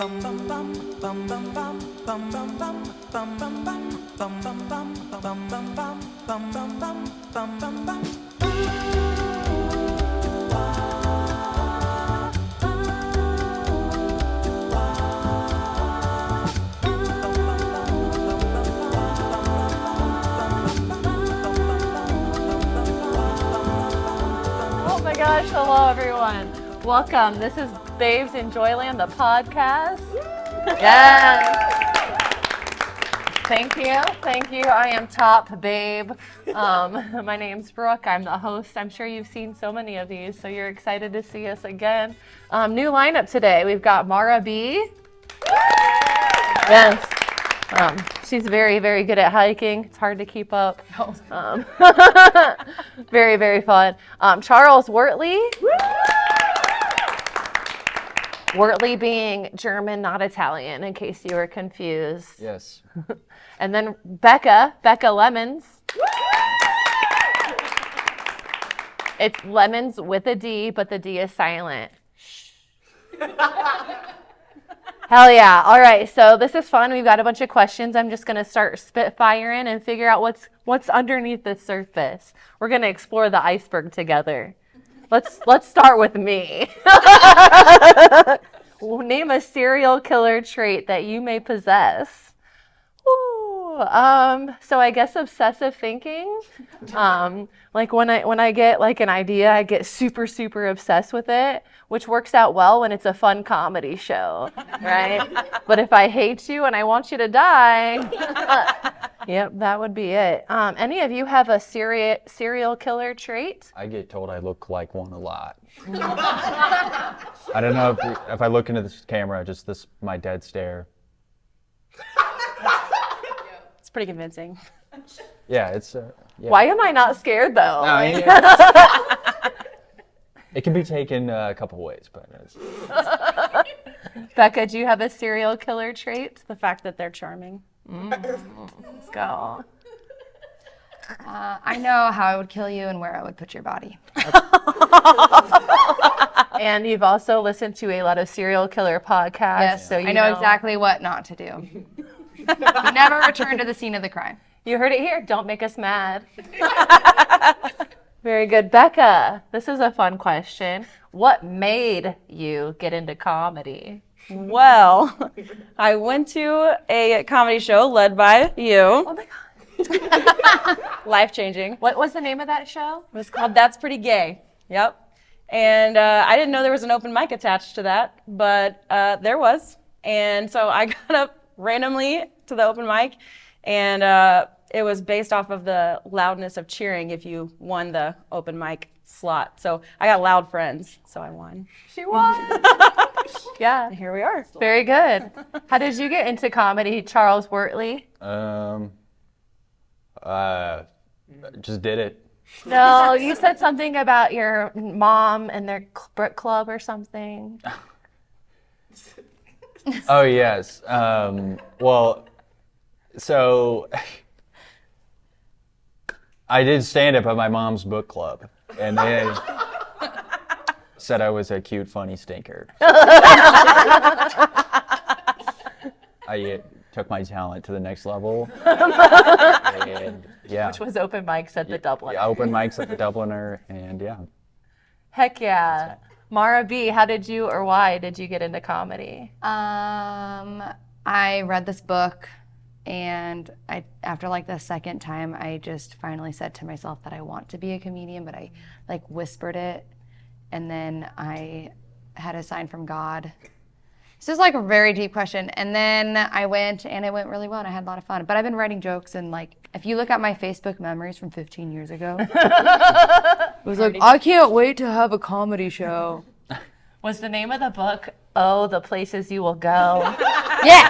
Oh my gosh, hello everyone. Welcome. This is Babes in Joyland, the podcast. Yes. Thank you. I am top babe. My name's Brooke. I'm the host. I'm sure you've seen so many of these, so you're excited to see us again. New lineup today. We've got Mara B. Yes. She's very, very good at hiking. It's hard to keep up. Very, very fun. Charles Wurtele. Wurtele being German, not Italian, in case you were confused. Yes. And then Bekah Lemonds. It's Lemons with a D, but the D is silent. Hell yeah. All right, so this is fun. We've got a bunch of questions. I'm just going to start spitfiring and figure out what's underneath the surface. We're going to explore the iceberg together. Let's start with me. Name a serial killer trait that you may possess. Ooh, so I guess obsessive thinking. Like when I get like an idea, I get super, super obsessed with it, which works out well when it's a fun comedy show, right? But if I hate you and I want you to die, yep, that would be it. Any of you have a serial killer trait? I get told I look like one a lot. I don't know if I look into this camera, just my dead stare. It's pretty convincing. Yeah, it's. Yeah. Why am I not scared though? No, it can be taken a couple ways, but. Bekah, do you have a serial killer trait? The fact that they're charming. Let's go. I know how I would kill you and where I would put your body. And you've also listened to a lot of serial killer podcasts. Yes, so I know exactly what not to do. Never return to the scene of the crime. You heard it here. Don't make us mad. Very good. Bekah, this is a fun question. What made you get into comedy? Well, I went to a comedy show led by you. Oh my God. Life-changing. What was the name of that show? It was called That's Pretty Gay. Yep. And I didn't know there was an open mic attached to that, but there was. And so I got up randomly to the open mic, and it was based off of the loudness of cheering if you won the open mic slot. So I got loud friends, so I won. She won. Yeah. And here we are. Very good. How did you get into comedy, Charles Wurtele? Just did it. No, you said something about your mom and their book club or something. Oh yes. Well, so I did stand up at my mom's book club, and they said I was a cute, funny stinker. I took my talent to the next level. And, yeah. Which was open mics at the Dublin. Yeah, open mics at the Dubliner, and yeah. Heck yeah. Mara B, how did you or why did you get into comedy? I read this book, and after like the second time, I just finally said to myself that I want to be a comedian, but I like whispered it, and then I had a sign from God. This is like a very deep question. And then I went, and it went really well, and I had a lot of fun. But I've been writing jokes, and like, if you look at my Facebook memories from 15 years ago, it was like, I can't wait to have a comedy show. Was the name of the book, Oh, the Places You Will Go? Yeah.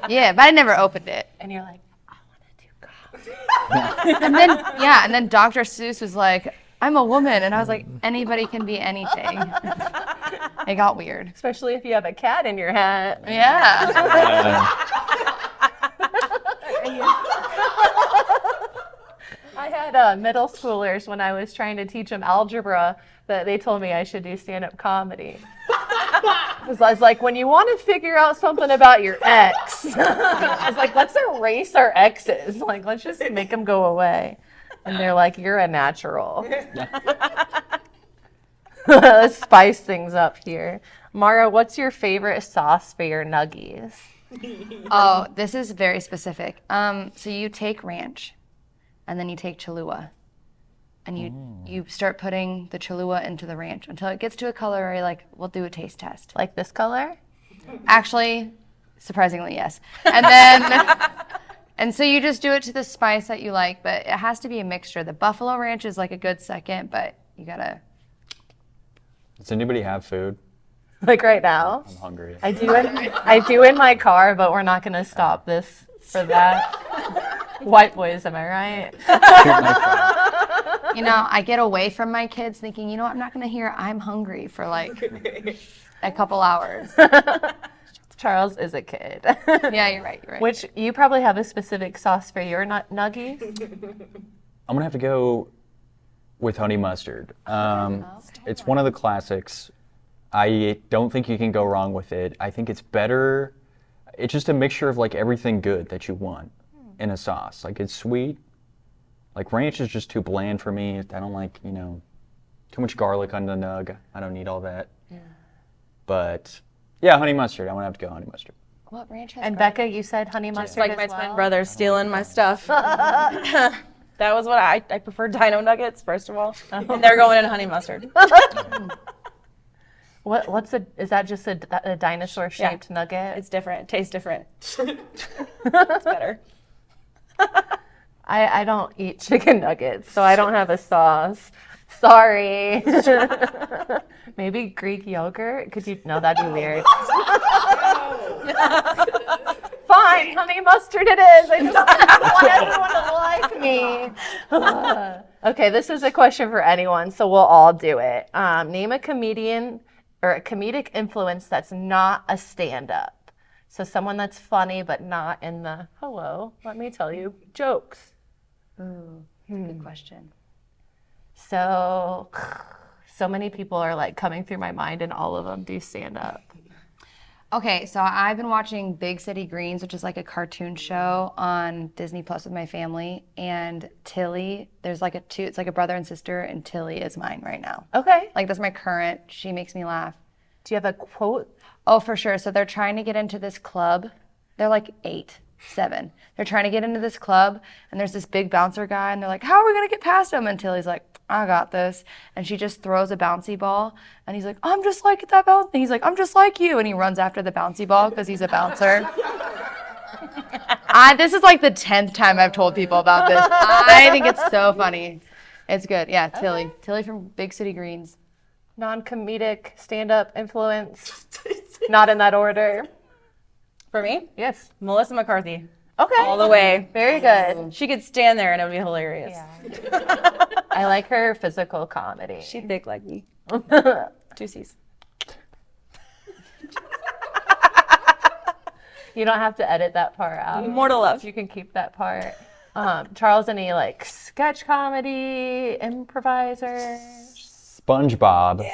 Yeah, but I never opened it. And you're like, I want to do comedy. And then Dr. Seuss was like, I'm a woman. And I was like, anybody can be anything. It got weird. Especially if you have a cat in your hat. Yeah. I had middle schoolers when I was trying to teach them algebra that they told me I should do stand-up comedy. I was like, when you want to figure out something about your ex, I was like, let's erase our exes. Like, let's just make them go away. And they're like, you're a natural. Let's spice things up here. Mara, what's your favorite sauce for your nuggies? Oh, this is very specific. So you take ranch, and then you take Cholula, and you start putting the Cholula into the ranch until it gets to a color where you're like, we'll do a taste test. Like this color? Actually, surprisingly, yes. And then, and so you just do it to the spice that you like, but it has to be a mixture. The buffalo ranch is like a good second, but you gotta. Does anybody have food? Like right now? I'm hungry. I do in my car, but we're not going to stop this for that. White boys, am I right? You know, I get away from my kids thinking, you know what, I'm not gonna hear I'm hungry for like a couple hours. Charles is a kid. Yeah, you're right. Which you probably have a specific sauce for your nuggies. I'm gonna have to go with honey mustard. It's one of the classics. I don't think you can go wrong with it. I think it's better. It's just a mixture of like everything good that you want in a sauce. Like it's sweet. Like ranch is just too bland for me. I don't like, too much garlic on the nug. I don't need all that. Yeah. But yeah, honey mustard. I'm gonna have to go honey mustard. What ranch has And Bekah, you said honey mustard Just like as my well? twin brother stealing my stuff. That was what I prefer dino nuggets, first of all. And they're going in honey mustard. Is that just a dinosaur shaped nugget? It's different. It tastes different. It's better. I don't eat chicken nuggets, so I don't have a sauce. Sorry. Maybe Greek yogurt? Could you? No, that'd be weird. Fine, honey mustard it is. I just want everyone to like me. Okay, this is a question for anyone, so we'll all do it. Name a comedian or a comedic influence that's not a stand-up. So someone that's funny, but not in the, hello, let me tell you, jokes. Ooh, good question. So many people are like coming through my mind and all of them do stand-up. Okay, so I've been watching Big City Greens, which is like a cartoon show on Disney Plus with my family. And Tilly, there's like it's like a brother and sister, and Tilly is mine right now. Okay. Like that's my current, she makes me laugh. Do you have a quote? Oh, for sure. So they're trying to get into this club. They're like 8, 7. They're trying to get into this club, and there's this big bouncer guy, and they're like, how are we going to get past him? And Tilly's like, I got this. And she just throws a bouncy ball, and he's like, I'm just like that bounce. And he's like, I'm just like you. And he runs after the bouncy ball because he's a bouncer. This is like the 10th time I've told people about this. I think it's so funny. It's good. Yeah, Tilly. Okay. Tilly from Big City Greens. Non-comedic stand-up influence. Not in that order. For me? Yes. Melissa McCarthy. Okay. All the way. Very good. She could stand there and it would be hilarious. Yeah. I like her physical comedy. She's thick like me. 2 C's. You don't have to edit that part out. More to love. You can keep that part. Charles, any like sketch comedy, improvisers? SpongeBob.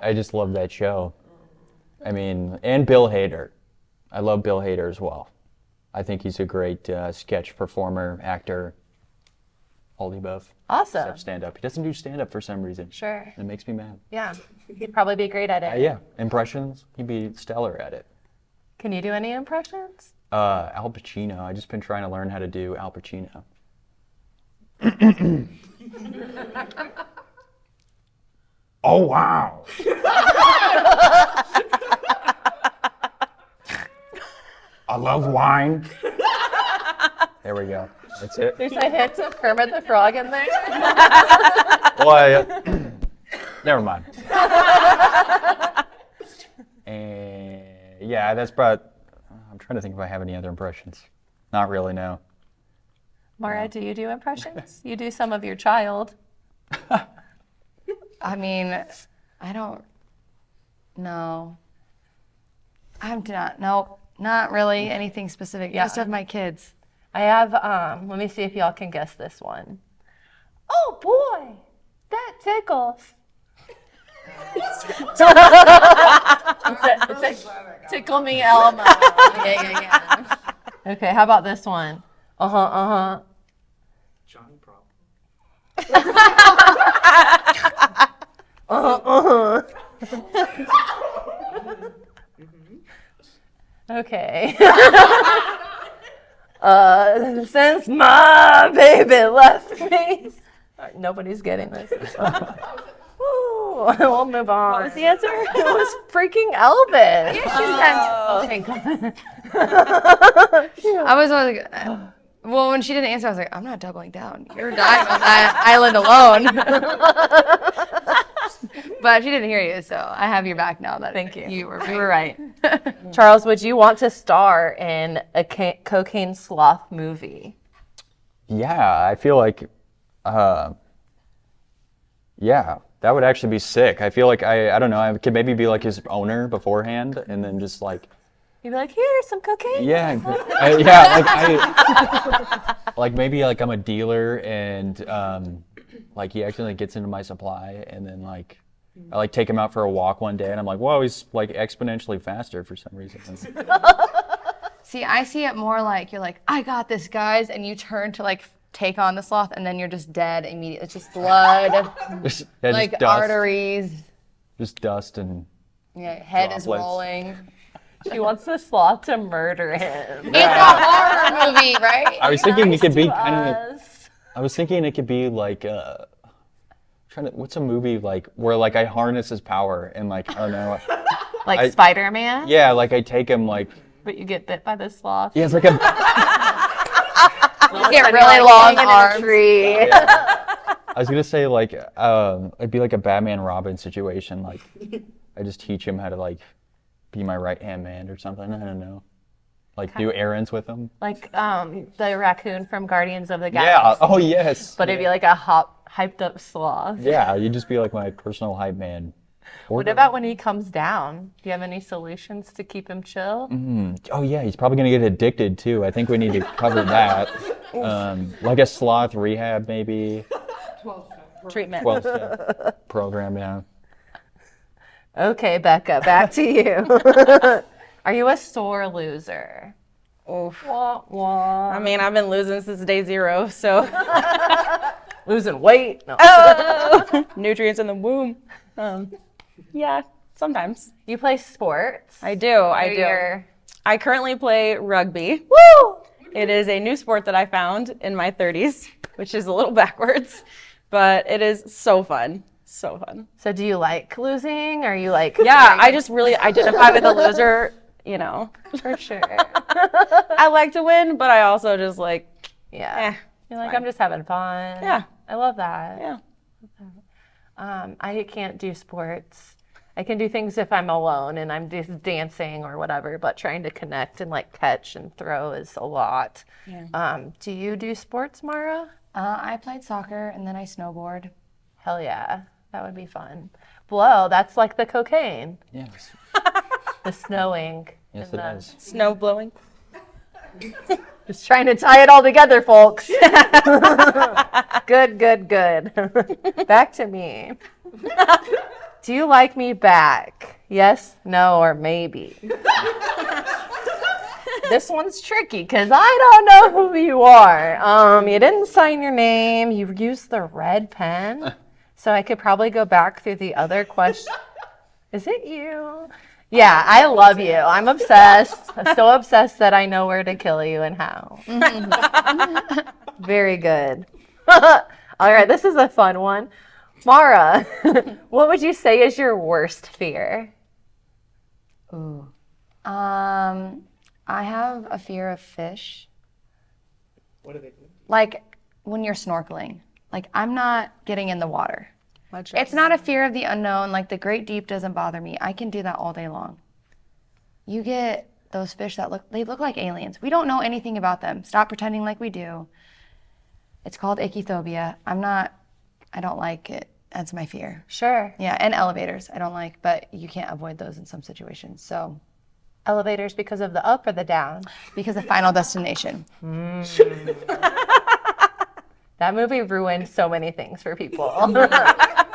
I just love that show. I mean, and Bill Hader. I love Bill Hader as well. I think he's a great sketch performer, actor, all the above. Awesome. Stand-up. He doesn't do stand-up for some reason. Sure. It makes me mad. Yeah. He'd probably be great at it. Yeah. Impressions, he'd be stellar at it. Can you do any impressions? Al Pacino. I've just been trying to learn how to do Al Pacino. Oh, wow. I love wine. There we go. That's it. There's a hint of Kermit the Frog in there. Well, never mind. And yeah, that's about. I'm trying to think if I have any other impressions. Not really, no. Mara, do you do impressions? You do some of your child. I mean, I don't know. Not really anything specific. Yeah. Just of my kids. I have, let me see if y'all can guess this one. Oh boy, that tickles. It's a tickle me Elmo. Yeah. Okay, how about this one? Johnny Problem. Okay. Since my baby left me. Nobody's getting this. Ooh, we'll move on. What was the answer? It was freaking Elvis. Yeah, Thank God. I was like, well, when she didn't answer, I was like, I'm not doubling down. You're dying on that island alone. But she didn't hear you, so I have your back now. That Thank you. You were You were right. Charles, would you want to star in a cocaine sloth movie? Yeah, I feel like, yeah, that would actually be sick. I feel like I don't know, I could maybe be like his owner beforehand, and then just like, You'd be like, here's some cocaine. yeah, like maybe like I'm a dealer, and like he actually gets into my supply, and then like I like take him out for a walk one day, and I'm like, whoa, he's like exponentially faster for some reason. See, I see it more like you're like, I got this, guys, and you turn to like take on the sloth, and then you're just dead immediately. It's just blood, Just like dust, arteries. just dust and Yeah, head is droplets. rolling. She wants the sloth to murder him. It's a horror movie, right? I was thinking it could be To kind of. us. I was thinking it could be like what's a movie like where like I harness his power and like I don't know. Like Spider-Man, Yeah, like I take him like but you get bit by the sloth. yeah, it's like a You get really long Hanging in a arms. tree. I was gonna say like it'd be like a Batman Robin situation. Like I just teach him how to like be my right hand man or something. I don't know. Like do errands with him. Like the raccoon from Guardians of the Yeah. Galaxy. Oh yes. But it'd be like a hyped up sloth. Yeah, you'd just be like my personal hype man. What about when he comes down? Do you have any solutions to keep him chill? Oh yeah, he's probably gonna get addicted too. I think we need to cover that. Like a sloth rehab maybe. Treatment. 12-step program, yeah. Okay, Becca, back to you. Are you a sore loser? Oof. Wah, wah. I mean, I've been losing since day 0, so Losing weight? No. nutrients in the womb. Yeah, sometimes. You play sports? I do. I do. You're- I currently play rugby. Woo! It is a new sport that I found in my 30s, which is a little backwards, but it is so fun. So fun. So do you like losing? Or are you like... Yeah, I just really identify with a loser, you know. For sure. I like to win, but I also just like, Yeah. You're like, fine. I'm just having fun. Yeah. I love that. yeah. I can't do sports. I can do things if I'm alone and I'm just dancing or whatever, but trying to connect and like catch and throw is a lot. Yeah. Do you do sports, Mara? I played soccer and then I snowboard. Hell yeah. That would be fun. Blow, that's like the cocaine. Yes. The snowing. Yes, and it the- is. Snow blowing. Just trying to tie it all together, folks. Good, good, good. Back to me. Do you like me back? Yes, no, or maybe? This one's tricky because I don't know who you are. You didn't sign your name. You used the red pen. So I could probably go back through the other question. Is it you? Yeah, I love you. I'm obsessed. I'm so obsessed that I know where to kill you and how. Very good. All right, this is a fun one. Mara, what would you say is your worst fear? Ooh. I have a fear of fish. What do they do? Like when you're snorkeling. Like I'm not getting in the water. Much It's not a fear of the unknown. Like the great deep doesn't bother me. I can do that all day long. You get those fish that look like aliens. We don't know anything about them. Stop pretending like we do. It's called ichthyphobia. I don't like it. That's my fear. Sure. Yeah, and elevators I don't like, but you can't avoid those in some situations. So Elevators because of the up or the down? because of Final Destination. That movie ruined so many things for people.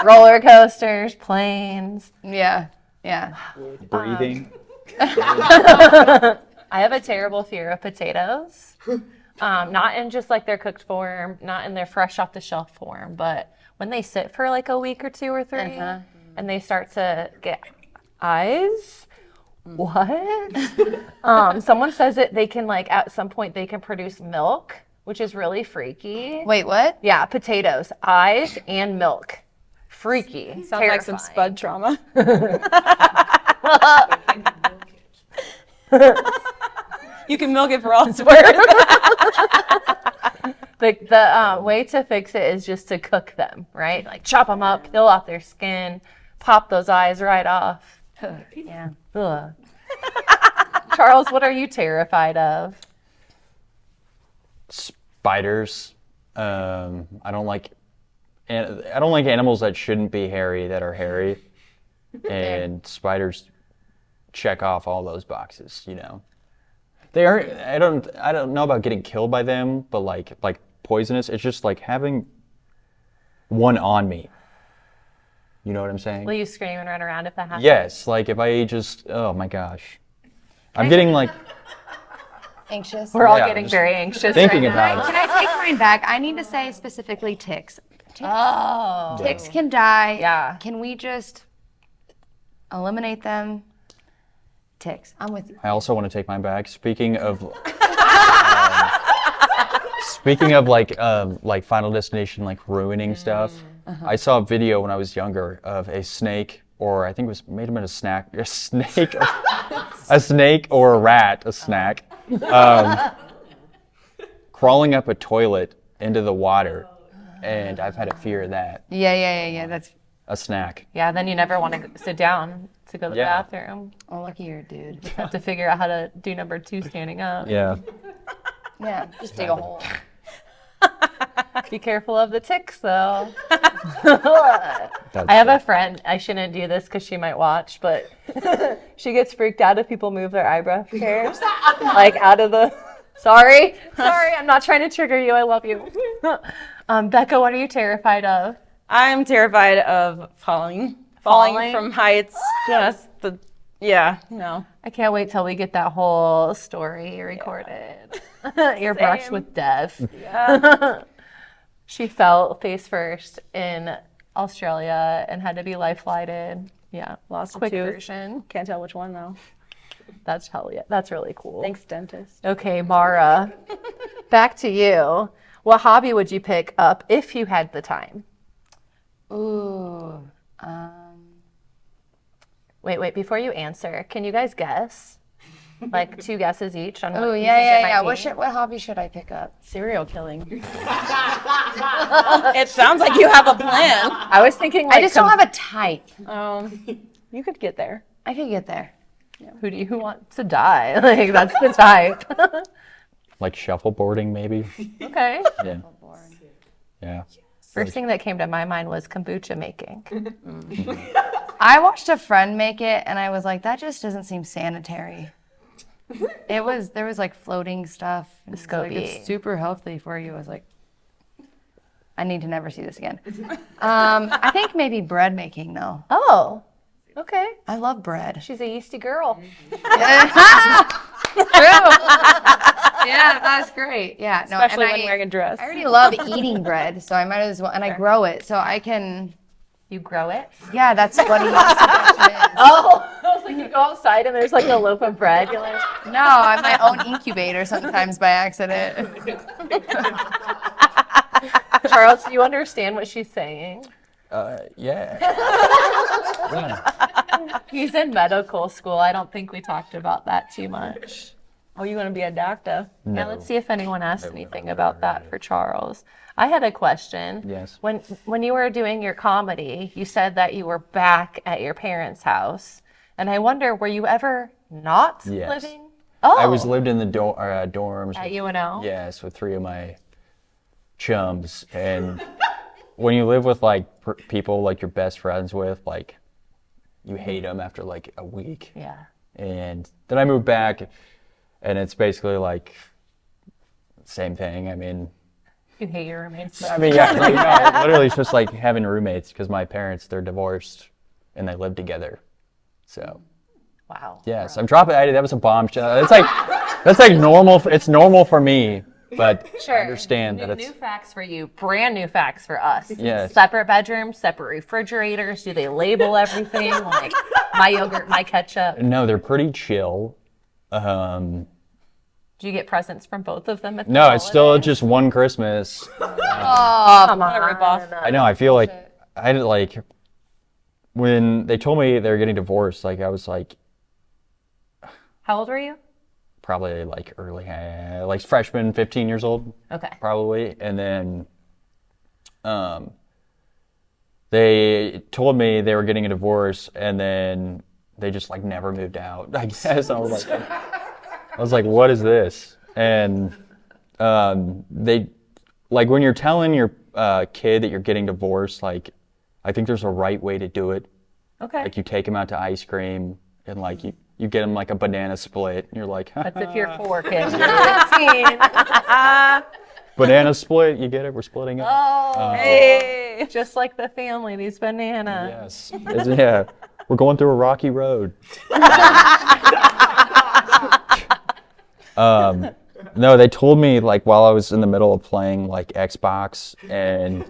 Roller coasters, planes. Yeah. Yeah. Breathing. I have a terrible fear of potatoes. Not in just like their cooked form, not in their fresh off the shelf form, but when they sit for like a week or 2 or 3 and they start to get eyes. What? Someone says that they can like at some point they can produce milk, which is really freaky. Wait, what? Yeah, potatoes, eyes, and milk. Freaky. Sounds like some spud trauma. You can milk it for all it's worth. The way to fix it is just to cook them, right? Like chop them up, peel off their skin, pop those eyes right off. Yeah. Ugh. Charles, what are you terrified of? Spiders. I don't like animals that shouldn't be hairy that are hairy. And spiders check off all those boxes, you know. They are I don't know about getting killed by them, but like poisonous, it's just like having one on me. You know what I'm saying? Will you scream and run around if that happens? Yes, like if I just, oh my gosh. I'm getting like Anxious. We're all Yeah, getting just very anxious thinking right now. about it. Can I take mine back? I need to say specifically ticks. Oh. Ticks can die. Yeah. Can we just eliminate them? Ticks. I'm with you. I also want to take mine back. Speaking of like Final Destination, like ruining stuff. I saw a video when I was younger of a snake, or I think it was made him in a snake, a snake or a rat, a snack, crawling up a toilet into the water, and I've had a fear of that. Yeah. That's A snack. Yeah, then you never want to sit down to go to the Yeah. bathroom. oh, lucky you're a dude. Have to figure out how to do number 2 standing up. Yeah. Yeah, just dig a hole. Be careful of the ticks, though. I have a friend. I shouldn't do this because she might watch, but she gets freaked out if people move their eyebrow hairs, like out of the. Sorry, I'm not trying to trigger you. I love you. Becca, what are you terrified of? I'm terrified of falling from heights. No. I can't wait till we get that whole story recorded. You're brushed with death. Yeah. She fell face first in Australia and had to be life flighted. Yeah, Lost a quick tooth. version. Can't tell which one though. That's That's really cool. Thanks, dentist. Okay, Mara, back to you. What hobby would you pick up if you had the time? Ooh. Wait, before you answer, can you guys guess? Like 2 guesses each on what Oh you yeah. think it might be? What hobby should I pick up? Serial killing. It sounds like you have a plan. I was thinking like I just don't have a type. You could get there. I could get there. who do you want to die? Like that's the type. Like shuffleboarding, maybe. Okay. Yeah. Yeah. First thing that came to my mind was kombucha making. I watched a friend make it, and I was like, that just doesn't seem sanitary. There was like floating stuff. It's like, SCOBY. it's super healthy for you. I was like, I need to never see this again. I think maybe bread making though. Oh, okay. I love bread. She's a yeasty girl. True. Yeah, that's great. Yeah, no, Especially and when wearing a dress. I already love eating bread, so I might as well, and I grow it, so I can. You grow it? Yeah, that's what a yeast production is. Oh, I was like, you go outside and there's like a loaf of bread. You're like, No, I'm my own incubator sometimes by accident. Charles, do you understand what she's saying? Yeah. Yeah. He's in medical school. I don't think we talked about that too much. Oh, you want to be a doctor? Yeah, let's see if anyone asked anything about that for Charles. I had a question. Yes. When you were doing your comedy, you said that you were back at your parents' house. And I wonder, were you ever not Yes. living? Oh, I lived in the dorms. at UNO? Yes, with 3 of my chums. And when you live with like people like you're best friends with, like you hate them after like a week. Yeah. And then I moved back, and it's basically like same thing. I mean, You hate your roommates. I mean, yeah, like, no, literally it's just like having roommates because my parents, they're divorced and they live together. So, Wow. yes, I'm dropping, that was a bombshell. That's like normal, it's normal for me, but I understand that New it's, facts for you, brand new facts for us. Yes. Separate bedrooms, separate refrigerators. Do they label everything? Like my yogurt, my ketchup. no, they're pretty chill. Do you get presents from both of them at the No, it's still holidays? just one Christmas. Oh, come on. rip off. I know, I feel like, I didn't like, when they told me they were getting divorced, like I was like, How old were you? probably like early, like freshman, 15 years old. Okay. Probably. And then they told me they were getting a divorce, and then they just like never moved out, I guess. I was like, what is this? And they, like when you're telling your kid that you're getting divorced, like I think there's a right way to do it. Okay. Like you take him out to ice cream, and like you get him like a banana split, and you're like, That's if you're 4 kids. You're 15. banana split, you get it? We're splitting it. Oh, Hey. just like the family, these bananas. Yes. Yeah. We're going through a rocky road. No, they told me like while I was in the middle of playing like Xbox, and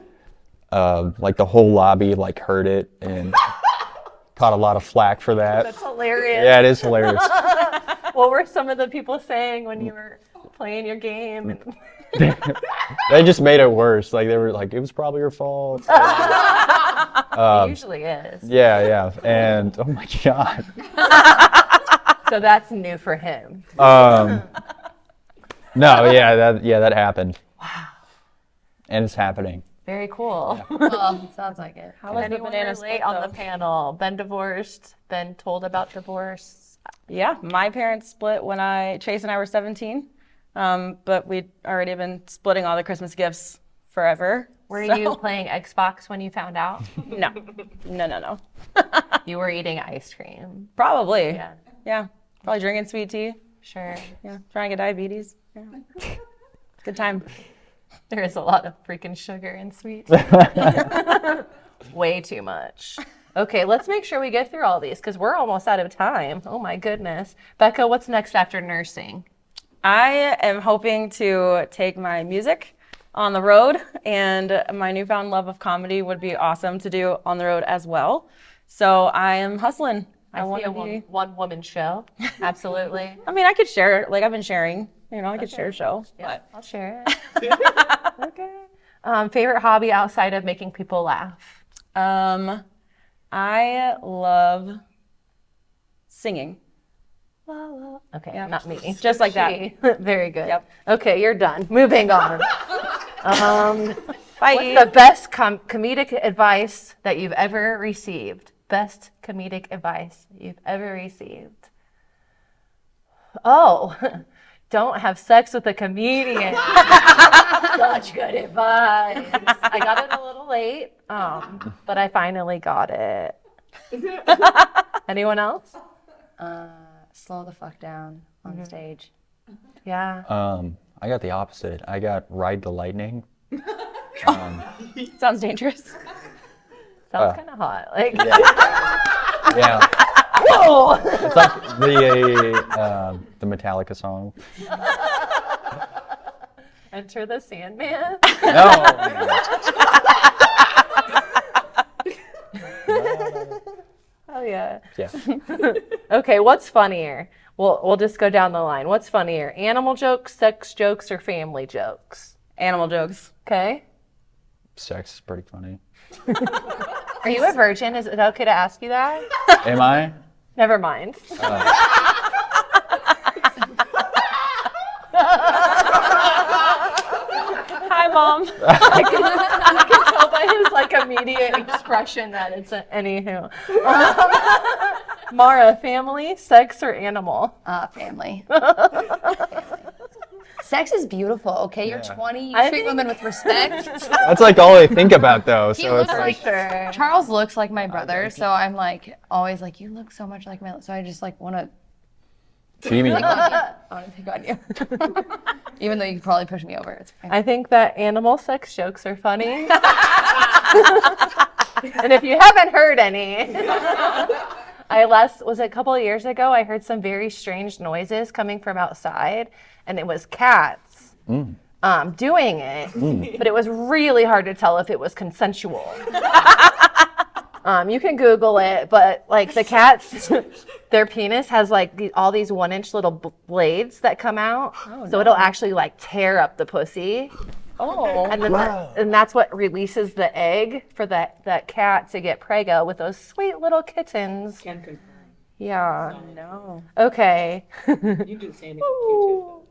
like the whole lobby like heard it and caught a lot of flack for that. That's hilarious. Yeah, it is hilarious. What were some of the people saying when you were playing your game? And They just made it worse. Like they were like, it was probably your fault. it usually is. Yeah. And oh my God. So that's new for him. No, that happened. Wow. And it's happening. Very cool. Well, sounds like it. How was the Anyone banana relate split, on though? the panel? Been divorced? Been told about divorce? Yeah, my parents split when Chase and I were 17, but we'd already been splitting all the Christmas gifts forever. Were so- you playing Xbox when you found out? No. You were eating ice cream. Probably. Yeah. Probably drinking sweet tea. Sure. Yeah, trying to get diabetes. Yeah. Good time. There is a lot of freaking sugar in sweets. Way too much. Okay, let's make sure we get through all these because we're almost out of time. Oh my goodness. Becca, what's next after nursing? I am hoping to take my music on the road, and my newfound love of comedy would be awesome to do on the road as well. So I am hustling. I see a one-woman show. Absolutely. I mean, I could share, like I've been sharing, I could share a show. Yeah, I'll share it. Okay. Favorite hobby outside of making people laugh? I love singing. Okay, Yeah. not me. Just like that. She. Very good. Yep. Okay, you're done. Moving on. Bye. What's the best comedic advice that you've ever received? Best comedic advice you've ever received? Oh, don't have sex with a comedian. Such good advice. I got it a little late, but I finally got it. Anyone else? Slow the fuck down on stage. Yeah. I got the opposite. I got Ride the Lightning. Sounds dangerous. Sounds kind of hot. Like, Yeah. whoa! It's like the Metallica song. Enter the Sandman. No. Oh yeah. Yeah. Okay, what's funnier? We'll just go down the line. What's funnier? Animal jokes, sex jokes, or family jokes? Animal jokes. Okay. Sex is pretty funny. Are you a virgin? Is it okay to ask you that? Am I? Never mind. Hi, Mom. I can tell by his like immediate expression that it's anywho. Mara, family, sex, or animal? Family. Family. Sex is beautiful, okay? You're 20, you I treat think- women with respect. That's like all I think about though. He So it's looks like, Sure. Charles looks like my brother, so I'm like always like, you look so much like my. So I just like want to Do you mean I want to pick on you. Even though you could probably push me over. It's fine. I think that animal sex jokes are funny. And if you haven't heard any, was it a couple of years ago, I heard some very strange noises coming from outside, and it was cats doing it, but it was really hard to tell if it was consensual. You can Google it, but like the cats, their penis has like all these 1-inch little blades that come out, so it'll actually like tear up the pussy. Oh. And then and that's what releases the egg for that cat to get preggo with those sweet little kittens. Can confirm. Yeah. No. Okay. You do the same thing with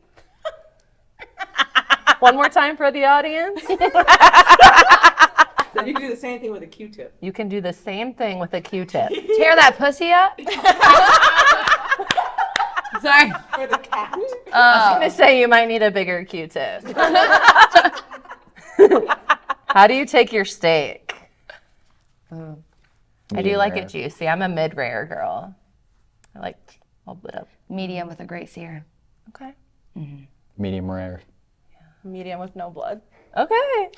Q-tip. One more time for the audience. So you do the same thing with a Q-tip. You can do the same thing with a Q-tip. Tear that pussy up. Sorry. For the cat. I was gonna say you might need a bigger Q-tip. How do you take your steak? I do like it juicy. I'm a mid-rare girl. I like a little bit of. Medium with a great sear. Okay. medium rare? Medium with no blood. Okay.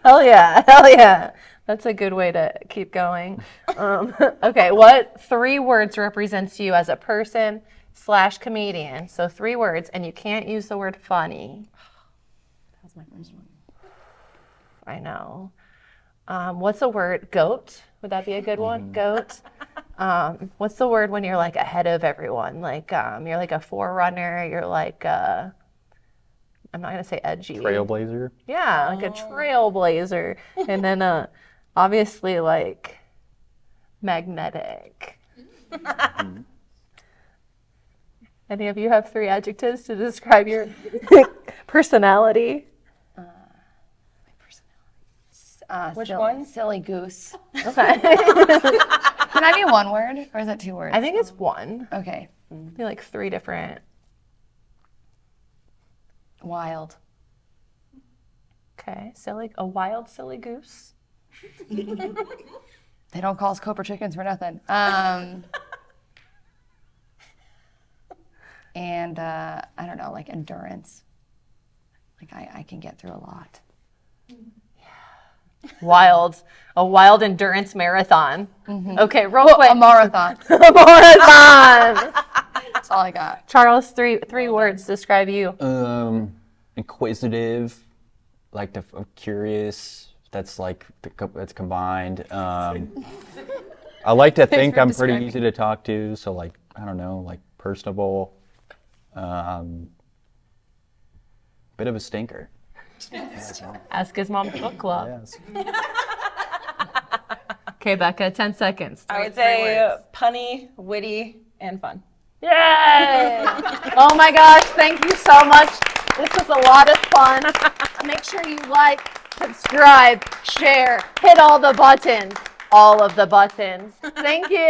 Hell yeah. That's a good way to keep going. Okay, what 3 words represents you as a person / comedian? So 3 words, and you can't use the word funny. That was my first one. I know. What's a word? Goat? Would that be a good one? Goat. What's the word when you're like ahead of everyone? Like you're like a forerunner. You're like I'm not gonna say edgy. Trailblazer? Yeah, like a trailblazer. And then obviously like magnetic. Any of you have 3 adjectives to describe your personality? Which one? Silly goose. Okay. Can I be 1 word or is it 2 words? I think it's 1. Okay. Be like 3 different. Wild. Okay, a wild silly goose. They don't call us Cobra chickens for nothing. And I don't know, like endurance. Like I can get through a lot. A wild endurance marathon. Okay, real quick. A marathon. A marathon. That's all I got. Charles, 3 words describe you. Inquisitive, like curious. That's like that's combined. I like to think I'm pretty easy to talk to, so like I don't know, like personable. Bit of a stinker. Ask his mom's book club. Yes. Okay, Becca, 10 seconds. I would say punny, witty, and fun. Yay! Oh my gosh, thank you so much. This was a lot of fun. Make sure you like, subscribe, share, hit all the buttons. All of the buttons. Thank you.